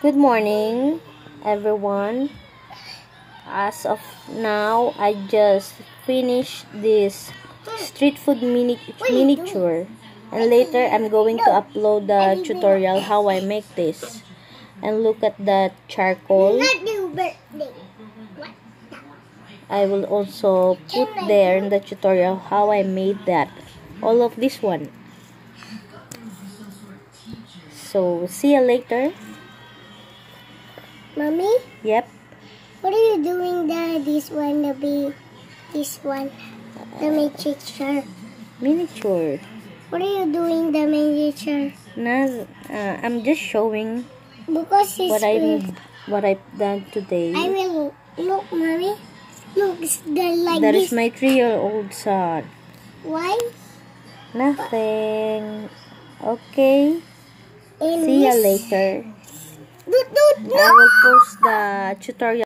Good morning, everyone. As of now, I just finished this street food miniature, and later I'm going to upload the tutorial how I make this. And look at that charcoal. I will also put there in the tutorial how I made that. All of this one. So, see you later. Mommy? Yep. What are you doing there? This one, the miniature. Miniature. What are you doing, the miniature? I'm just showing Because it's what I've done today. I will look, Mommy. Look, it's like That this. is my 3-year-old son. Why? Nothing. Okay. And See ya this. later. Dude, I will post the tutorial.